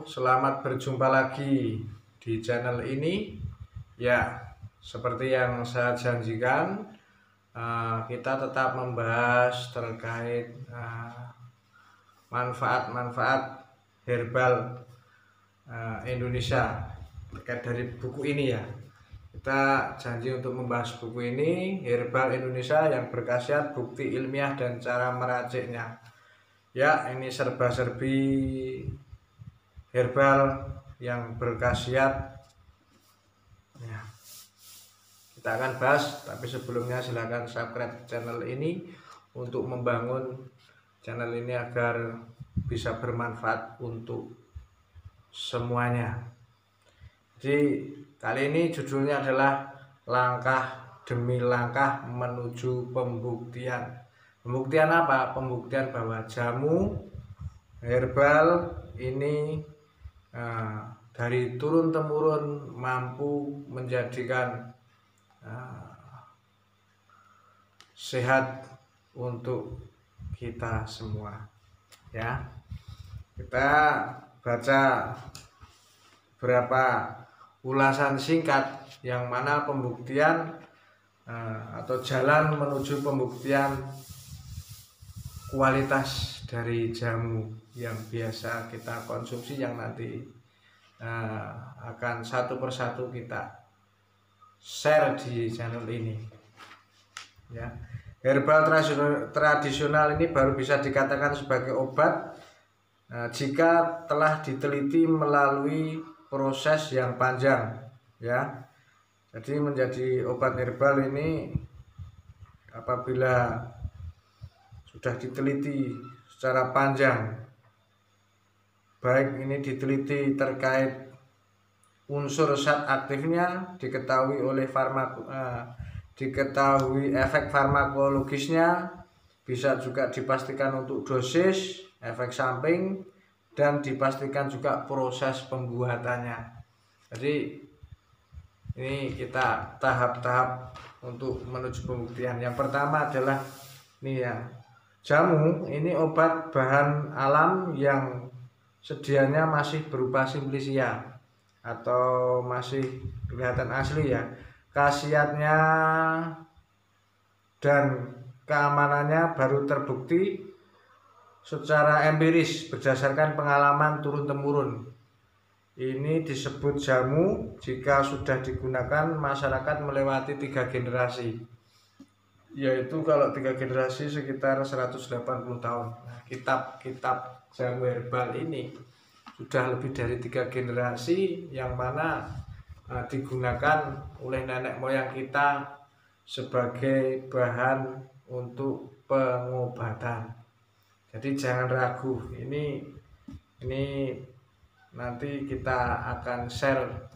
selamat berjumpa lagi di channel ini. Ya, seperti yang saya janjikan, kita tetap membahas terkait manfaat-manfaat herbal Indonesia terkait dari buku ini ya. Kita janji untuk membahas buku ini, Herbal Indonesia yang berkhasiat, bukti ilmiah dan cara meraciknya. Ya, ini serba-serbi herbal yang berkhasiat ya, kita akan bahas. Tapi sebelumnya silahkan subscribe channel ini untuk membangun channel ini agar bisa bermanfaat untuk semuanya. Jadi kali ini judulnya adalah langkah demi langkah menuju pembuktian. Pembuktian apa? Pembuktian bahwa jamu herbal ini dari turun-temurun mampu menjadikan sehat untuk kita semua. Ya, kita baca beberapa ulasan singkat yang mana pembuktian atau jalan menuju pembuktian kualitas dari jamu yang biasa kita konsumsi, yang nanti akan satu persatu kita share di channel ini ya. Herbal tradisional ini baru bisa dikatakan sebagai obat jika telah diteliti melalui proses yang panjang ya. Jadi menjadi obat herbal ini apabila sudah diteliti secara panjang, baik ini diteliti terkait unsur zat aktifnya, diketahui diketahui efek farmakologisnya, bisa juga dipastikan untuk dosis, efek samping, dan dipastikan juga proses pembuatannya. Jadi ini kita tahap-tahap untuk menuju pembuktian. Yang pertama adalah ini ya, jamu ini obat bahan alam yang sedianya masih berupa simplicia atau masih kelihatan asli ya. Khasiatnya dan keamanannya baru terbukti secara empiris berdasarkan pengalaman turun-temurun. Ini disebut jamu jika sudah digunakan masyarakat melewati 3 generasi, yaitu kalau 3 generasi sekitar 180 tahun. Nah, kitab-kitab jamu herbal ini sudah lebih dari 3 generasi, yang mana digunakan oleh nenek moyang kita sebagai bahan untuk pengobatan. Jadi jangan ragu, ini nanti kita akan share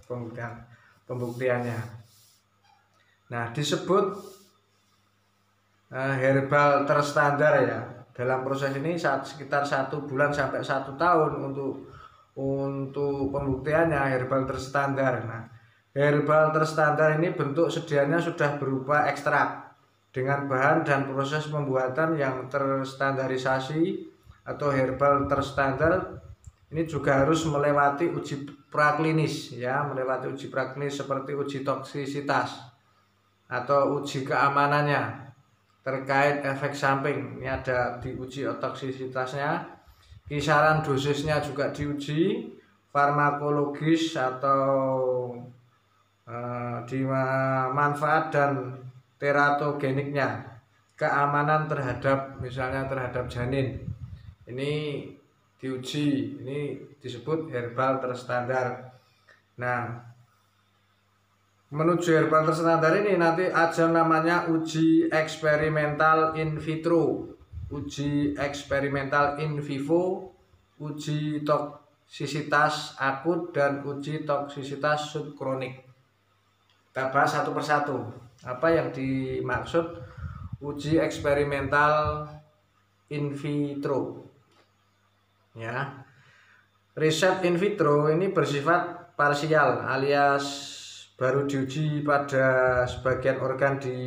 pembuktiannya. Nah, disebut herbal terstandar ya. Dalam proses ini sekitar 1 bulan sampai 1 tahun untuk pembuktiannya herbal terstandar. Nah, herbal terstandar ini bentuk sedianya sudah berupa ekstrak dengan bahan dan proses pembuatan yang terstandarisasi. Atau herbal terstandar ini juga harus melewati uji praklinis ya, melewati uji praklinis seperti uji toksisitas atau uji keamanannya terkait efek samping. Ini ada diuji toksisitasnya, kisaran dosisnya juga diuji, farmakologis atau di manfaat dan teratogeniknya, keamanan terhadap misalnya terhadap janin, ini diuji. Ini disebut herbal terstandar. Nah, menuju herbal terstandar ini nanti ada namanya uji eksperimental in vitro, uji eksperimental in vivo, uji toksisitas akut, dan uji toksisitas subkronik. Kita bahas satu persatu apa yang dimaksud uji eksperimental in vitro ya. Riset in vitro ini bersifat parsial alias baru diuji pada sebagian organ di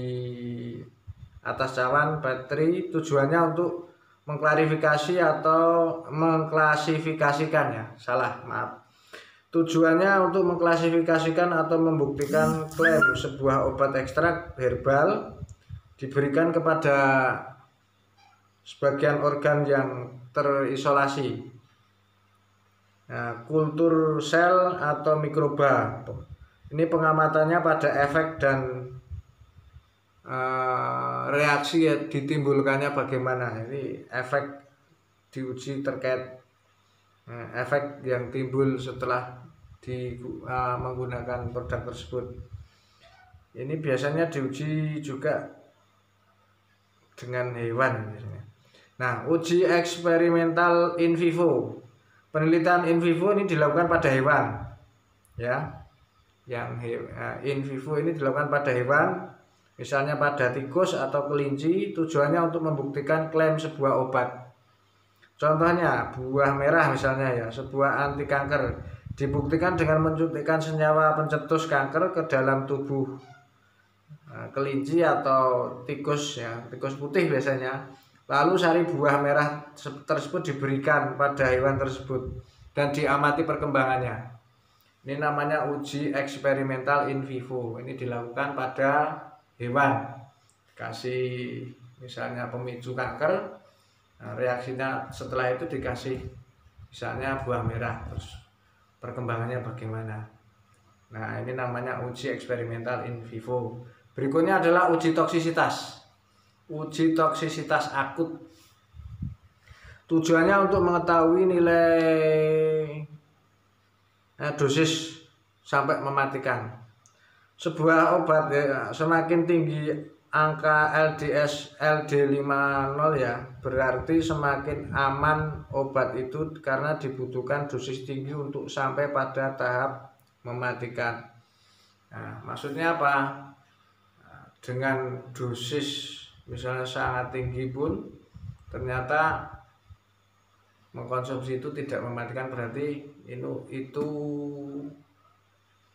atas cawan bakteri. Tujuannya untuk mengklarifikasi atau mengklasifikasikan ya, salah, maaf. Tujuannya untuk mengklasifikasikan atau membuktikan klaim sebuah obat ekstrak herbal diberikan kepada sebagian organ yang terisolasi, kultur sel atau mikroba. Ini pengamatannya pada efek dan reaksi ya, ditimbulkannya bagaimana. Ini efek diuji terkait efek yang timbul setelah menggunakan produk tersebut. Ini biasanya diuji juga dengan hewan biasanya. Nah, uji eksperimental in vivo. Penelitian in vivo ini dilakukan pada hewan. Ya. Yang in vivo ini dilakukan pada hewan, misalnya pada tikus atau kelinci, tujuannya untuk membuktikan klaim sebuah obat. Contohnya buah merah misalnya ya, sebuah anti kanker, dibuktikan dengan mensuntikkan senyawa pencetus kanker ke dalam tubuh kelinci atau tikus ya, tikus putih biasanya. Lalu sari buah merah tersebut diberikan pada hewan tersebut dan diamati perkembangannya. Ini namanya uji eksperimental in vivo. Ini dilakukan pada hewan. Kasih misalnya pemicu kanker, reaksinya setelah itu dikasih misalnya buah merah, terus perkembangannya bagaimana. Nah, ini namanya uji eksperimental in vivo. Berikutnya adalah uji toksisitas. Uji toksisitas akut. Tujuannya untuk mengetahui nilai dosis sampai mematikan. Sebuah obat ya, semakin tinggi angka LDS LD50 ya, berarti semakin aman obat itu karena dibutuhkan dosis tinggi untuk sampai pada tahap mematikan. Nah, maksudnya apa? Dengan dosis misalnya sangat tinggi pun ternyata mengkonsumsi itu tidak mematikan, berarti itu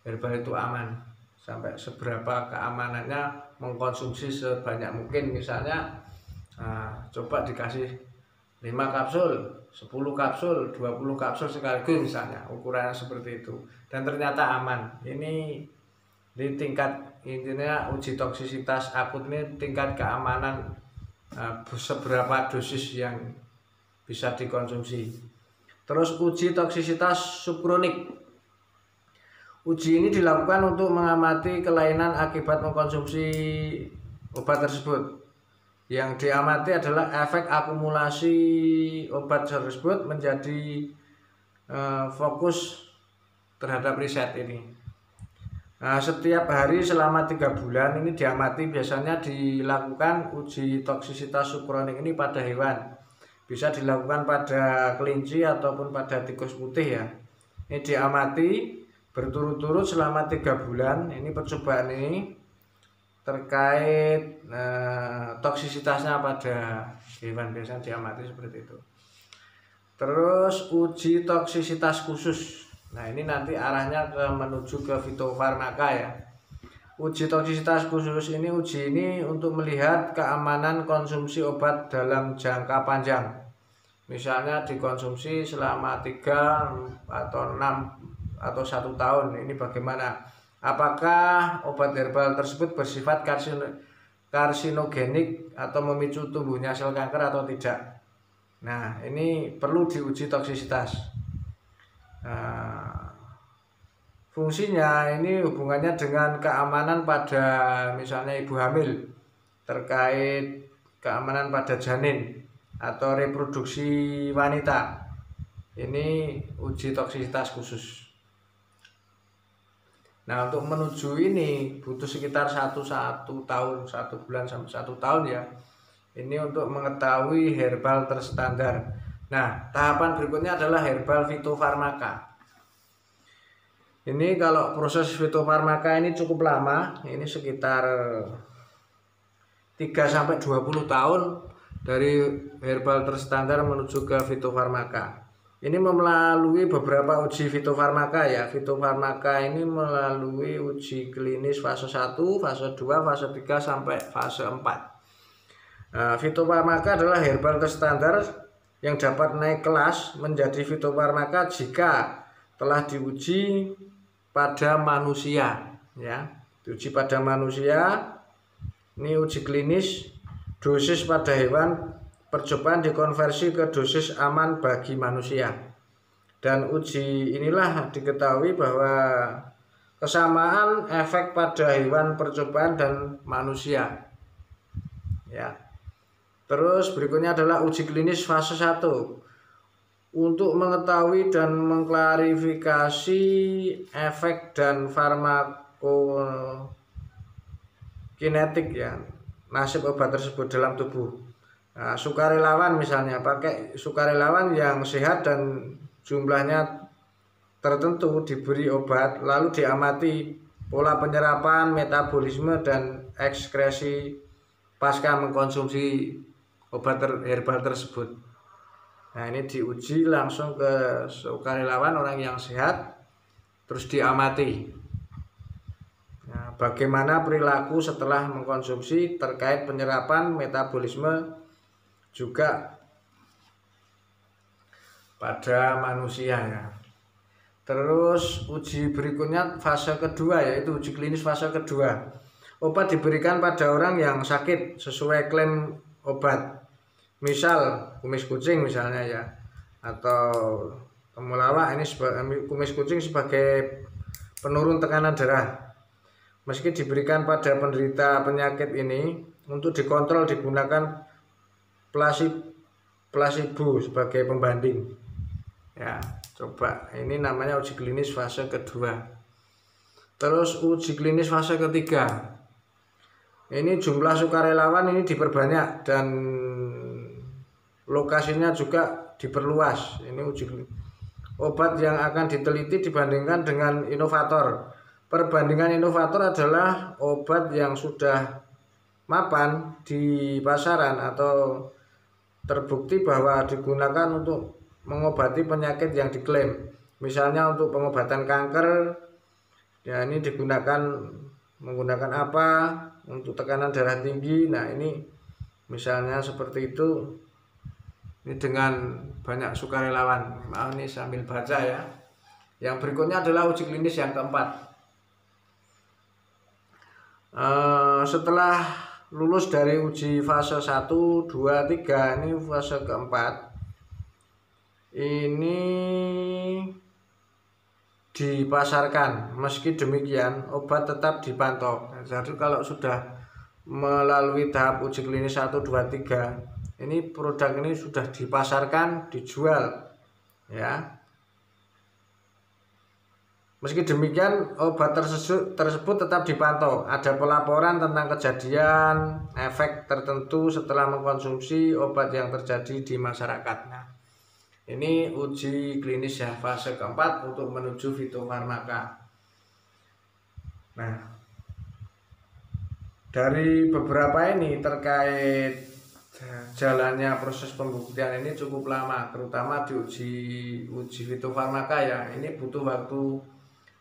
herbal itu aman. Sampai seberapa keamanannya mengkonsumsi sebanyak mungkin, misalnya coba dikasih 5 kapsul, 10 kapsul, 20 kapsul sekaligus misalnya, ukurannya seperti itu, dan ternyata aman. Ini di tingkat intinya uji toksisitas akut ini tingkat keamanan seberapa dosis yang bisa dikonsumsi. Terus uji toksisitas subkronik. Uji ini dilakukan untuk mengamati kelainan akibat mengkonsumsi obat tersebut. Yang diamati adalah efek akumulasi obat tersebut menjadi fokus terhadap riset ini. Nah, setiap hari selama 3 bulan ini diamati, biasanya dilakukan uji toksisitas subkronik ini pada hewan. Bisa dilakukan pada kelinci ataupun pada tikus putih ya. Ini diamati berturut-turut selama 3 bulan. Ini percobaan ini terkait toksisitasnya pada hewan, biasanya diamati seperti itu. Terus uji toksisitas khusus. Nah, ini nanti arahnya menuju ke fitofarmaka ya. Uji toksisitas khusus ini, uji ini untuk melihat keamanan konsumsi obat dalam jangka panjang. Misalnya dikonsumsi selama 3 atau 6 atau 1 tahun. Ini bagaimana? Apakah obat herbal tersebut bersifat karsinogenik atau memicu tumbuhnya sel kanker atau tidak? Nah, ini perlu diuji toksisitas. Fungsinya ini hubungannya dengan keamanan pada misalnya ibu hamil, terkait keamanan pada janin atau reproduksi wanita. Ini uji toksisitas khusus. Nah, untuk menuju ini butuh sekitar 1 tahun, 1 bulan sampai 1 tahun ya. Ini untuk mengetahui herbal terstandar. Nah, tahapan berikutnya adalah herbal fitofarmaka. Ini kalau proses fitofarmaka ini cukup lama, ini sekitar 3 sampai 20 tahun dari herbal terstandar menuju ke fitofarmaka. Ini melalui beberapa uji fitofarmaka ya. Fitofarmaka ini melalui uji klinis fase 1, fase 2, fase 3 sampai fase 4. Fitofarmaka adalah herbal terstandar yang dapat naik kelas menjadi fitofarmaka jika telah diuji pada manusia, ya. Diuji pada manusia, ini uji klinis, dosis pada hewan percobaan dikonversi ke dosis aman bagi manusia. Dan uji inilah diketahui bahwa kesamaan efek pada hewan percobaan dan manusia, ya. Terus berikutnya adalah uji klinis fase 1 untuk mengetahui dan mengklarifikasi efek dan farmakokinetik, ya, nasib obat tersebut dalam tubuh. Nah, sukarelawan misalnya, pakai sukarelawan yang sehat dan jumlahnya tertentu diberi obat, lalu diamati pola penyerapan, metabolisme, dan ekskresi pasca mengkonsumsi obat herbal tersebut. Nah, ini diuji langsung ke sukarelawan orang yang sehat, terus diamati. Nah, bagaimana perilaku setelah mengkonsumsi terkait penyerapan, metabolisme, juga pada manusia, ya. Terus uji berikutnya fase kedua, yaitu uji klinis fase kedua. Obat diberikan pada orang yang sakit sesuai klaim obat. Misal kumis kucing misalnya, ya, atau temulawak. Ini kumis kucing sebagai penurun tekanan darah. Meski diberikan pada penderita penyakit ini, untuk dikontrol digunakan placebo sebagai pembanding, ya. Coba, ini namanya uji klinis fase kedua. Terus uji klinis fase ketiga, ini jumlah sukarelawan ini diperbanyak dan lokasinya juga diperluas. Ini uji obat yang akan diteliti dibandingkan dengan inovator. Perbandingan inovator adalah obat yang sudah mapan di pasaran atau terbukti bahwa digunakan untuk mengobati penyakit yang diklaim. Misalnya untuk pengobatan kanker, ya, ini menggunakan apa, untuk tekanan darah tinggi. Nah, ini misalnya seperti itu. Ini dengan banyak sukarelawan. Ini sambil baca, ya. Yang berikutnya adalah uji klinis yang keempat. Setelah lulus dari uji fase 1, 2, 3, ini fase keempat. Ini dipasarkan. Meski demikian, obat tetap dipantau. Jadi kalau sudah melalui tahap uji klinis 1, 2, 3, ini produk ini sudah dipasarkan, dijual, ya. Meski demikian, obat tersebut tetap dipantau. Ada pelaporan tentang kejadian efek tertentu setelah mengkonsumsi obat yang terjadi di masyarakat. Nah, ini uji klinis, ya, fase keempat untuk menuju fitofarmaka. Nah, dari beberapa ini terkait jalannya proses pembuktian ini cukup lama, terutama di uji fitofarmaka, ya. Ini butuh waktu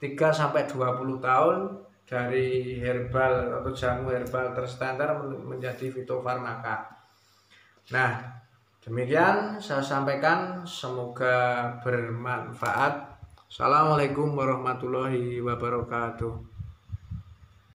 3-20 tahun dari herbal atau jamu herbal terstandar menjadi fitofarmaka. Nah, demikian saya sampaikan, semoga bermanfaat. Assalamualaikum warahmatullahi wabarakatuh.